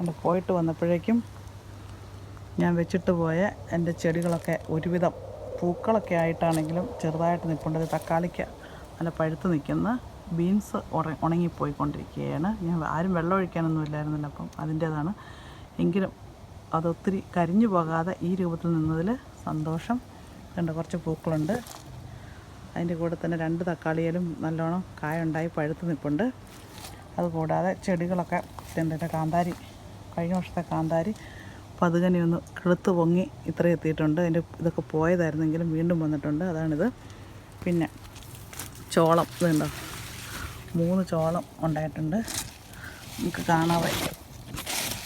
എൻ്റെ പോയിട്ട് വന്നപ്പോഴേക്കും ഞാൻ വെച്ചിട്ട് പോയ എൻ്റെ ചെടികളൊക്കെ ഒരുവിധം പൂക്കളൊക്കെ ആയിട്ടാണെങ്കിലും ചെറുതായിട്ട് നിൽപ്പുണ്ട്. തക്കാളിക്ക് നല്ല പഴുത്ത് നിൽക്കുന്ന ബീൻസ് ഉണങ്ങിപ്പോയിക്കൊണ്ടിരിക്കുകയാണ്. ഞാൻ ആരും വെള്ളം ഒഴിക്കാനൊന്നും ഇല്ലായിരുന്നില്ല, അപ്പം അതിൻ്റേതാണ്. എങ്കിലും അതൊത്തിരി കരിഞ്ഞു പോകാതെ ഈ രൂപത്തിൽ നിന്നതിൽ സന്തോഷം. കണ്ട് കുറച്ച് പൂക്കളുണ്ട്. അതിൻ്റെ കൂടെ തന്നെ 2 തക്കാളിയിലും നല്ലോണം കായുണ്ടായി പഴുത്ത് നിൽപ്പുണ്ട്. അതുകൂടാതെ ചെടികളൊക്കെ എൻ്റെ കാന്താരി, കഴിഞ്ഞ വർഷത്തെ കാന്താരി പതുകനെ ഒന്ന് കിളുത്ത് പൊങ്ങി ഇത്രയും എത്തിയിട്ടുണ്ട്. അതിൻ്റെ ഇതൊക്കെ പോയതായിരുന്നെങ്കിലും വീണ്ടും വന്നിട്ടുണ്ട്. അതാണിത്. പിന്നെ ചോളം ഇതുണ്ടോ, 3 ചോളം ഉണ്ടായിട്ടുണ്ട്. നമുക്ക് കാണാതെ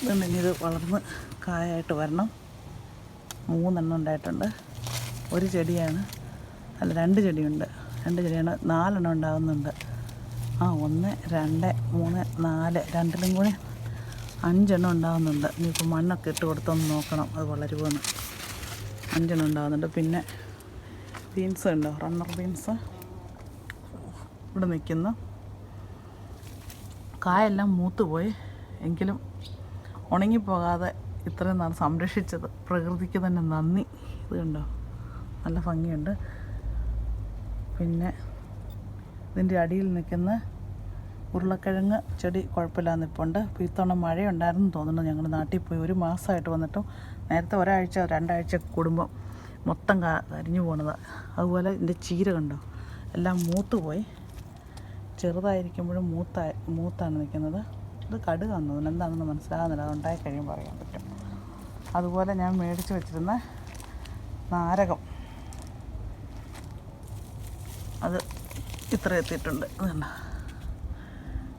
ഇതുണ്ടെങ്കിൽ ഇത് വളർന്ന് കായായിട്ട് വരണം. 3 എണ്ണം ഉണ്ടായിട്ടുണ്ട്. ഒരു ചെടിയാണ്, അല്ല 2 ചെടിയുണ്ട്. 2 ചെടിയാണ്, 4 എണ്ണം ഉണ്ടാകുന്നുണ്ട്. 1 2 3 4 രണ്ടിലും കൂടി 5 എണ്ണം ഉണ്ടാകുന്നുണ്ട്. ഇനിയിപ്പോൾ മണ്ണൊക്കെ ഇട്ട് കൊടുത്തൊന്ന് നോക്കണം അത് വളരുമോയെന്ന്. 5 എണ്ണം ഉണ്ടാകുന്നുണ്ട്. പിന്നെ ബീൻസ് ഉണ്ടോ, റണ്ണർ ബീൻസ് ഇവിടെ നിൽക്കുന്നു. കായെല്ലാം മൂത്തുപോയി, എങ്കിലും ഉണങ്ങിപ്പോകാതെ ഇത്രയും നാൾ സംരക്ഷിച്ചത് പ്രകൃതിക്ക് തന്നെ നന്ദി. ഇത് കണ്ടോ, നല്ല ഭംഗിയുണ്ട്. പിന്നെ ഇതിൻ്റെ അടിയിൽ നിൽക്കുന്ന ഉരുളക്കിഴങ്ങ് ചെടി കുഴപ്പമില്ലാതെ നിൽപ്പുണ്ട്. ഇപ്പോൾ ഇത്തവണ മഴയുണ്ടായിരുന്നു തോന്നുന്നു. ഞങ്ങൾ നാട്ടിൽ പോയി 1 മാസമായിട്ട് വന്നിട്ടും നേരത്തെ ഒരാഴ്ച 2 ആഴ്ച കൂടുമ്പോൾ മൊത്തം കരിഞ്ഞു പോകുന്നതാണ്. അതുപോലെ ഇതിൻ്റെ ചീര കണ്ടോ, എല്ലാം മൂത്തുപോയി. ചെറുതായിരിക്കുമ്പോഴും മൂത്താണ് നിൽക്കുന്നത്. ഇത് കടുകാന്ന് തോന്നുന്നു, എന്താണെന്ന് മനസ്സിലാകുന്നില്ല. അത് ഉണ്ടായി കഴിയുമ്പോൾ അറിയാൻ പറ്റും. അതുപോലെ ഞാൻ മേടിച്ച് വെച്ചിരുന്ന നാരകം, അത് ഇത്ര എത്തിയിട്ടുണ്ട്. അതുകൊണ്ട്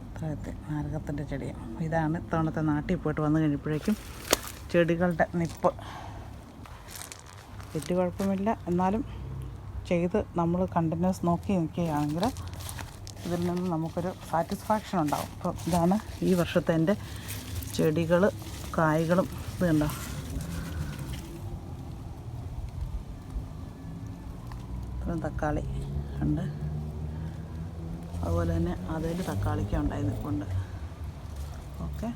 ഇത്ര എത്തി നാരകത്തിൻ്റെ ചെടി. ഇതാണ് ഇത്തവണത്തെ നാട്ടിൽ പോയിട്ട് വന്നു കഴിഞ്ഞപ്പോഴേക്കും ചെടികളുടെ നിപ്പ്. വലിയ കുഴപ്പമില്ല, എന്നാലും ചെയ്ത് നമ്മൾ കണ്ടിന്യൂസ് നോക്കി നിൽക്കുകയാണെങ്കിൽ ഇതിൽ നിന്ന് നമുക്കൊരു സാറ്റിസ്ഫാക്ഷൻ ഉണ്ടാകും. അപ്പം ഇതാണ് ഈ വർഷത്തെ എൻ്റെ ചെടികൾ, കായ്കളും. ഇത് കണ്ടോ, ഇത്രയും തക്കാളി ഉണ്ട്. അതുപോലെ തന്നെ അതിൽ തക്കാളിക്ക ഉണ്ടായി നിൽപ്പുണ്ട്. ഓക്കെ,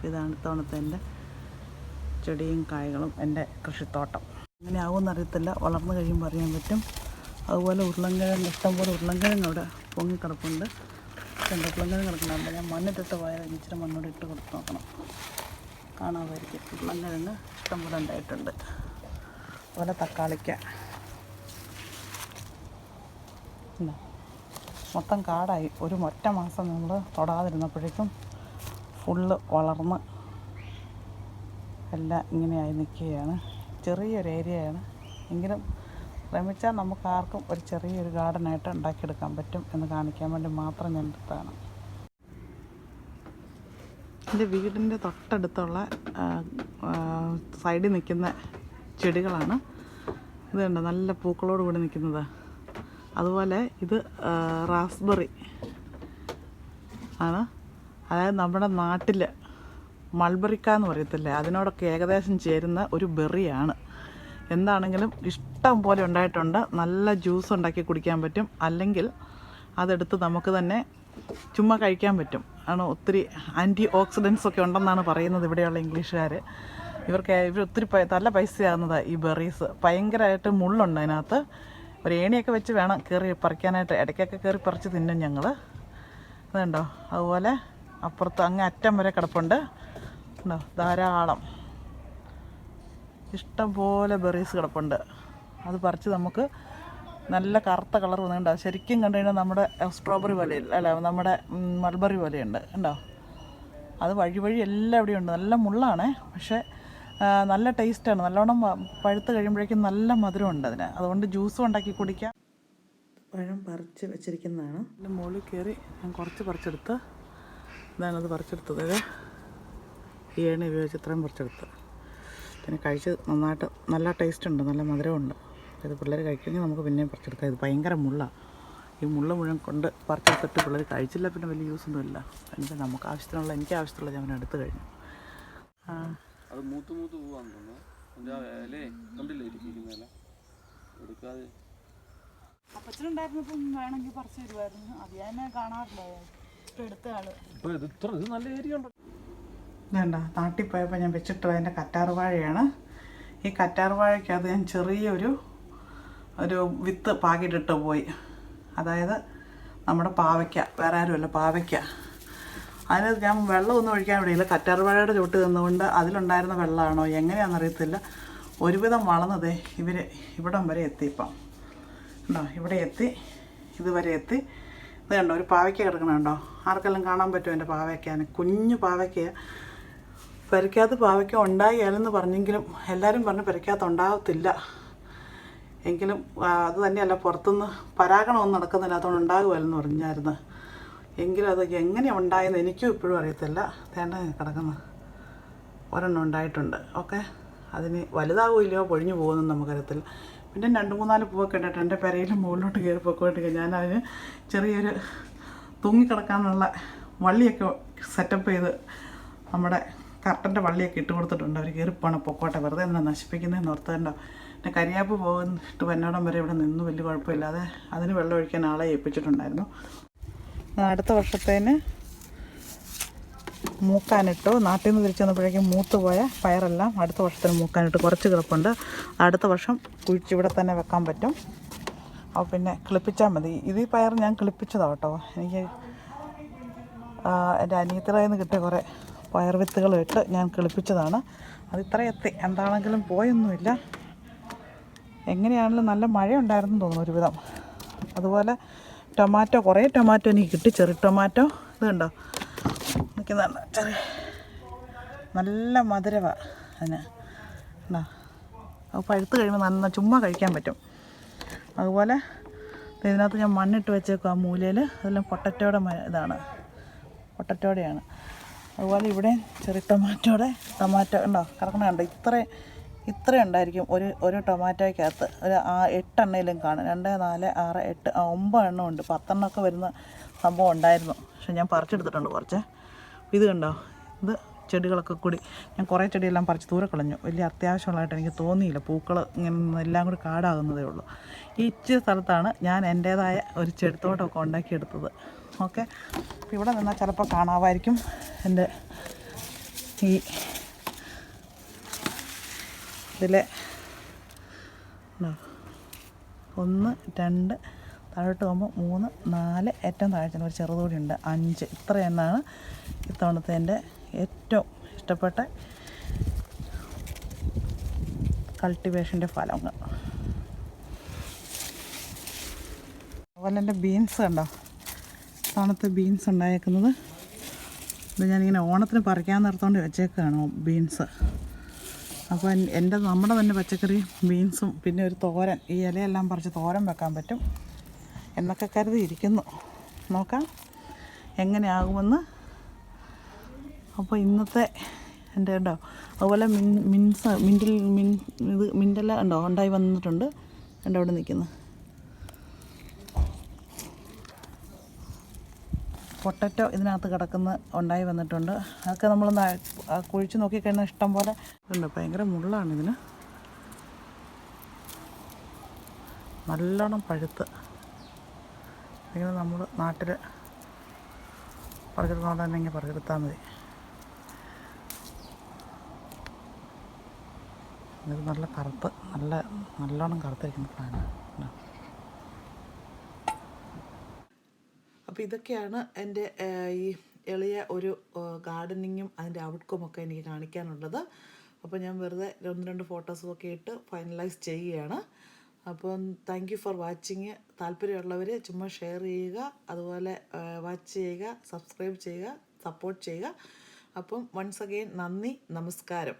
ഇതാണ് ഇത്തവണത്തെ എൻ്റെ ചെടിയും കായ്കളും, എൻ്റെ കൃഷിത്തോട്ടം. ഇങ്ങനെ ആവുമെന്നറിയത്തില്ല, വളർന്നു കഴിയുമ്പോൾ അറിയാൻ പറ്റും. അതുപോലെ ഉരുളൻകിഴങ്ങ്, ഇഷ്ടംപോലെ ഉരുളൻകിഴങ്ങ് അവിടെ പൊങ്ങിക്കിടപ്പുണ്ട്. ഉരുളൻകിഴങ്ങ് കിടക്കുന്നുണ്ട്. ഞാൻ മണ്ണിട്ടിട്ട് പോയാൽ ഇച്ചിരി മണ്ണോട് ഇട്ട് കൊടുത്ത് നോക്കണം, കാണാമായിരിക്കും. ഉരുളൻകിഴങ്ങ് ഇഷ്ടംപോലെ ഉണ്ടായിട്ടുണ്ട്. അതുപോലെ തക്കാളിക്ക മൊത്തം കാടായി. ഒരു ഒറ്റ മാസം നമ്മൾ തൊടാതിരുന്നപ്പോഴേക്കും ഫുള്ള് വളർന്ന് എല്ലാം ഇങ്ങനെയായി നിൽക്കുകയാണ്. ചെറിയൊരു ഏരിയയാണ്, എങ്കിലും ശ്രമിച്ചാൽ നമുക്ക് ആർക്കും ഒരു ചെറിയൊരു ഗാർഡനായിട്ട് ഉണ്ടാക്കിയെടുക്കാൻ പറ്റും എന്ന് കാണിക്കാൻ വേണ്ടി മാത്രം ഞാൻ എടുത്തതാണ്. എൻ്റെ വീടിൻ്റെ തൊട്ടടുത്തുള്ള സൈഡിൽ നിൽക്കുന്ന ചെടികളാണ്. ഇത് കണ്ടോ, നല്ല പൂക്കളോട് കൂടി നിൽക്കുന്നത്. അതുപോലെ ഇത് റാസ്ബെറി ആണ്. അതായത് നമ്മുടെ നാട്ടിൽ മൾബറിക്ക എന്ന് പറയത്തില്ലേ, അതിനോടൊക്കെ ഏകദേശം ചേരുന്ന ഒരു ബെറിയാണ്. എന്താണെങ്കിലും ഇഷ്ടം പോലെ ഉണ്ടായിട്ടുണ്ട്. നല്ല ജ്യൂസ് ഉണ്ടാക്കി കുടിക്കാൻ പറ്റും, അല്ലെങ്കിൽ അതെടുത്ത് നമുക്ക് തന്നെ ചുമ്മാ കഴിക്കാൻ പറ്റും. ഒത്തിരി ആൻറ്റി ഓക്സിഡൻസ് ഒക്കെ ഉണ്ടെന്നാണ് പറയുന്നത് ഇവിടെയുള്ള ഇംഗ്ലീഷുകാർ. ഇവർ ഒത്തിരി നല്ല പൈസയാകുന്നതാണ് ഈ ബെറീസ്. ഭയങ്കരമായിട്ട് മുള്ളുണ്ട് അതിനകത്ത്. ഒരു ഏണിയൊക്കെ വെച്ച് വേണം കയറി പറിക്കാനായിട്ട്. ഇടയ്ക്കൊക്കെ കയറി പറിച്ച് തിന്നും ഞങ്ങൾ. അതുണ്ടോ, അതുപോലെ അപ്പുറത്ത് അങ്ങ് അറ്റം വരെ കിടപ്പുണ്ട്. ഉണ്ടോ, ധാരാളം ഇഷ്ടം പോലെ ബെറീസ് കിടപ്പുണ്ട്. അത് പറിച്ച് നമുക്ക് നല്ല കറുത്ത കളർ വന്നിട്ടുണ്ടോ, ശരിക്കും കണ്ടു കഴിഞ്ഞാൽ നമ്മുടെ സ്ട്രോബെറി പോലെ അല്ല, നമ്മുടെ മൾബറി പോലെയുണ്ട്. ഉണ്ടോ, അത് വഴി എല്ലാം ഇവിടെ ഉണ്ട്. നല്ല മുള്ളാണ്, പക്ഷേ നല്ല ടേസ്റ്റാണ്. നല്ലോണം പഴുത്ത് കഴിയുമ്പോഴേക്കും നല്ല മധുരമുണ്ട് അതിന്. അതുകൊണ്ട് ജ്യൂസും ഉണ്ടാക്കി കുടിക്കാം. പഴം പറിച്ച് വെച്ചിരിക്കുന്നതാണ്. എൻ്റെ മുകളിൽ കയറി ഞാൻ കുറച്ച് പറിച്ചെടുത്ത്, ഇതാണത് പറിച്ചെടുത്തത്. ഈ ഏണി ഉപയോഗിച്ച് ഇത്രയും പറിച്ചെടുത്ത്. പിന്നെ കഴിച്ച് നന്നായിട്ട് നല്ല ടേസ്റ്റ് ഉണ്ട്, നല്ല മധുരമുണ്ട്. ഇത് പിള്ളേർ കഴിക്കുമെങ്കിൽ നമുക്ക് പിന്നെയും പറിച്ചെടുക്കാം. ഇത് ഭയങ്കര മുള്ളാണ്. ഈ മുള്ള മുഴുവൻ കൊണ്ട് പറിച്ചെടുത്തിട്ട് പിള്ളേർ കഴിച്ചില്ല പിന്നെ വലിയ യൂസൊന്നുമില്ല. എനിക്ക് എനിക്ക് ആവശ്യത്തിനുള്ള ഞാൻ എടുത്തു കഴിഞ്ഞു. അത് മൂത്ത് പോവാന്ന് തോന്നുന്നു. അപ്പച്ചനുണ്ടായിരുന്നപ്പം വേണമെങ്കിൽ പറിച്ച് തരുമായിരുന്നു. അത് ഞാൻ കാണാറില്ല. ഇപ്പം എടുത്ത ആള് ഇത് നല്ല ഏരിയ ഉണ്ട്. ഇതുണ്ട, നാട്ടിൽ പോയപ്പോൾ ഞാൻ വെച്ചിട്ട് അതിൻ്റെ കറ്റാർവാഴയാണ്. ഈ കറ്റാർവാഴയ്ക്കകത്ത് ഞാൻ ചെറിയൊരു വിത്ത് പാകിയിട്ടിട്ട് പോയി. അതായത് നമ്മുടെ പാവയ്ക്ക, വേറെ ആരുമല്ല, പാവയ്ക്ക. അതിന് ഞാൻ വെള്ളമൊന്നും ഒഴിക്കാൻ വിടിയില്ല. കറ്റാർവാഴയുടെ ചുവട്ട് നിന്നുകൊണ്ട് അതിലുണ്ടായിരുന്ന വെള്ളമാണോ എങ്ങനെയാണെന്നറിയത്തില്ല, ഒരുവിധം വളർന്നതേ ഇവിടം വരെ എത്തി. ഇപ്പം ഉണ്ടോ, ഇവിടെ എത്തി, ഇതുവരെ എത്തി. ഇത് കണ്ടോ, ഒരു പാവയ്ക്ക കിടക്കണുണ്ടോ? ആർക്കെല്ലാം കാണാൻ പറ്റുമോ എൻ്റെ പാവയ്ക്കാന്? കുഞ്ഞു പാവയ്ക്ക. പെരയ്ക്കകത്ത് പാവയ്ക്ക ഉണ്ടായാലെന്ന് പറഞ്ഞെങ്കിലും എല്ലാവരും പറഞ്ഞ് പെരയ്ക്കകത്ത് ഉണ്ടാകത്തില്ല. എങ്കിലും അത് തന്നെയല്ല, പുറത്തുനിന്ന് പരാഗണമൊന്നും നടക്കുന്നില്ല, അതുകൊണ്ട് ഉണ്ടാകുമല്ലെന്ന് പറഞ്ഞായിരുന്നു. എങ്കിലും അത് എങ്ങനെയാണ് ഉണ്ടായെന്ന് എനിക്കും ഇപ്പോഴും അറിയത്തില്ല. തേണ്ട കിടക്കുന്ന ഒരെണ്ണം ഉണ്ടായിട്ടുണ്ട്. ഓക്കെ, അതിന് വലുതാകില്ലയോ പൊഴിഞ്ഞു പോകുമെന്ന് നമുക്കറിയത്തില്ല. പിന്നെ 2-3-4 പൂവൊക്കെ ഇട്ടിട്ട് എൻ്റെ പെരയിൽ മുകളിലോട്ട് കയറി പൊക്കോട്ടിരിക്കുക. ഞാനതിന് ചെറിയൊരു തൂങ്ങിക്കിടക്കാനുള്ള വള്ളിയൊക്കെ സെറ്റപ്പ് ചെയ്ത് നമ്മുടെ കർട്ടൻ്റെ വള്ളിയൊക്കെ ഇട്ട് കൊടുത്തിട്ടുണ്ട്. അവർ കയറിപ്പോണ പൊക്കോട്ടെ, വെറുതെ എന്നാൽ നശിപ്പിക്കുന്നതെന്ന് ഓർത്തതുണ്ടോ. പിന്നെ കരിയാപ്പ് പോയിട്ട് വന്നോടം വരെ ഇവിടെ നിന്ന് വലിയ കുഴപ്പമില്ലാതെ അതിന് വെള്ളം ഒഴിക്കാൻ ആളെ ഏൽപ്പിച്ചിട്ടുണ്ടായിരുന്നു. അടുത്ത വർഷത്തേന് മൂക്കാനിട്ടു. നാട്ടിൽ നിന്ന് തിരിച്ചു വന്നപ്പോഴേക്കും മൂത്തുപോയ പയറെല്ലാം അടുത്ത വർഷത്തിന് മൂക്കാനിട്ട് കുറച്ച് കിടപ്പുണ്ട്. അടുത്ത വർഷം കുഴിച്ചിവിടെ തന്നെ വെക്കാൻ പറ്റും. അപ്പോൾ പിന്നെ കിളിപ്പിച്ചാൽ മതി. ഇത് ഈ പയർ ഞാൻ കിളിപ്പിച്ചതാണ് കേട്ടോ. എനിക്ക് എൻ്റെ അനിയത്തിയുടെ കയ്യിൽ നിന്ന് കിട്ടിയ കുറേ പയർ വിത്തുകൾ ഇട്ട് ഞാൻ കിളിപ്പിച്ചതാണ്. അത് ഇത്ര എത്തി, എന്താണെങ്കിലും പോയൊന്നുമില്ല. എങ്ങനെയാണെങ്കിലും നല്ല മഴ ഉണ്ടായിരുന്നു തോന്നുന്നു ഒരുവിധം. അതുപോലെ ടൊമാറ്റോ, കുറേ ടൊമാറ്റോ എനിക്ക് കിട്ടി. ചെറിയ ടൊമാറ്റോ ഇത് കണ്ടോ നിൽക്കുന്നതാണ്. ചെറിയ നല്ല മധുരമാണ് അതിന്. അത് പഴുത്ത് കഴിയുമ്പോൾ നന്ന ചുമ്മാ കഴിക്കാൻ പറ്റും. അതുപോലെ ഇതിനകത്ത് ഞാൻ മണ്ണിട്ട് വെച്ചേക്കും ആ മൂലയിൽ. അതെല്ലാം പൊട്ടറ്റോയുടെ ഇതാണ്, പൊട്ടറ്റോടെയാണ്. അതുപോലെ ഇവിടെ ചെറിയ ടൊമാറ്റോ ഉണ്ടോ കിടക്കണ കണ്ടോ. ഇത്ര ഉണ്ടായിരിക്കും ഒരു ടൊമാറ്റോയ്ക്കകത്ത്. ഒരു 8 എണ്ണയിലും കാണും. 2, 4, 6, 8, 9 എണ്ണം ഉണ്ട്. 10 എണ്ണമൊക്കെ വരുന്ന സംഭവം ഉണ്ടായിരുന്നു. പക്ഷെ ഞാൻ പറിച്ചെടുത്തിട്ടുണ്ട് കുറച്ച്. ഇത് കണ്ടോ, ഇത് ചെടികളൊക്കെ കൂടി ഞാൻ കുറേ ചെടിയെല്ലാം പറിച്ച് ദൂരെ കളഞ്ഞു. വലിയ അത്യാവശ്യമുള്ളതായിട്ട് എനിക്ക് തോന്നിയില്ല. പൂക്കൾ ഇങ്ങനെ എല്ലാം കൂടി കാടാകുന്നതേ ഉള്ളൂ. ഈ ഇച്ചിരി സ്ഥലത്താണ് ഞാൻ എൻ്റേതായ ഒരു ചെടിത്തോട്ടമൊക്കെ ഉണ്ടാക്കിയെടുത്തത്. ഓക്കെ, അപ്പോൾ ഇവിടെ നിന്നാൽ ചിലപ്പോൾ കാണാമായിരിക്കും എൻ്റെ ഇതിലെ 1, 2 താഴോട്ട് പോകുമ്പോൾ 3, 4, ഏറ്റവും താഴെ ഒരു ചെറുതോടി ഉണ്ട് 5. ഇത്ര എണ്ണമാണ് ഇത്തവണത്തെ എൻ്റെ ഏറ്റവും ഇഷ്ടപ്പെട്ട കൾട്ടിവേഷൻ്റെ ഫലങ്ങൾ. അതുപോലെ എൻ്റെ ബീൻസ് കണ്ടോ, ഇത്തവണത്തെ ബീൻസ് ഉണ്ടായേക്കുന്നത്. ഇത് ഞാനിങ്ങനെ ഓണത്തിന് പറിക്കാൻ നിർത്തോണ്ട് വെച്ചേക്കാണ് ബീൻസ്. അപ്പോൾ നമ്മുടെ തന്നെ പച്ചക്കറി ബീൻസും പിന്നെ ഒരു തോരൻ, ഈ ഇലയെല്ലാം പറിച്ച് തോരൻ വെക്കാൻ പറ്റും എന്നൊക്കെ കരുതി ഇരിക്കുന്നു. നോക്കാം എങ്ങനെയാകുമെന്ന്. അപ്പോൾ ഇന്നത്തെ എൻ്റെ ഉണ്ടോ, അതുപോലെ മിൻ്റെല്ലാം ഉണ്ടോ ഉണ്ടായി വന്നിട്ടുണ്ട്. എൻ്റെ അവിടെ നിൽക്കുന്നു പൊട്ടറ്റോ ഇതിനകത്ത് കിടക്കുന്ന ഉണ്ടായി വന്നിട്ടുണ്ട്. അതൊക്കെ നമ്മളൊന്ന് കുഴിച്ച് നോക്കിക്കഴിഞ്ഞാൽ ഇഷ്ടം പോലെ ഉണ്ട്. ഭയങ്കര മുള്ളാണ് ഇതിന്, നല്ലോണം പഴുത്ത്. ഇങ്ങനെ നമ്മൾ നാട്ടിൽ പറിച്ചെടുക്കുന്നതുകൊണ്ട് തന്നെ ഇങ്ങനെ പറിച്ചെടുത്താൽ മതി. ഇത് നല്ല കറുത്ത്, നല്ലോണം കറുത്തിരിക്കുന്ന പ്ലാനാണ്. അപ്പോൾ ഇതൊക്കെയാണ് എൻ്റെ ഈ എളിയ ഒരു ഗാർഡനിങ്ങും അതിൻ്റെ ഔട്ട്കമൊക്കെ എനിക്ക് കാണിക്കാനുള്ളത്. അപ്പോൾ ഞാൻ വെറുതെ 1-2 ഫോട്ടോസും ഒക്കെ ഇട്ട് ഫൈനലൈസ് ചെയ്യുകയാണ്. അപ്പം താങ്ക് യു ഫോർ വാച്ചിങ്. താല്പര്യമുള്ളവർ ചുമ്മാ ഷെയർ ചെയ്യുക, അതുപോലെ വാച്ച് ചെയ്യുക, സബ്സ്ക്രൈബ് ചെയ്യുക, സപ്പോർട്ട് ചെയ്യുക. അപ്പം വൺസ് അഗെയിൻ നന്ദി, നമസ്കാരം.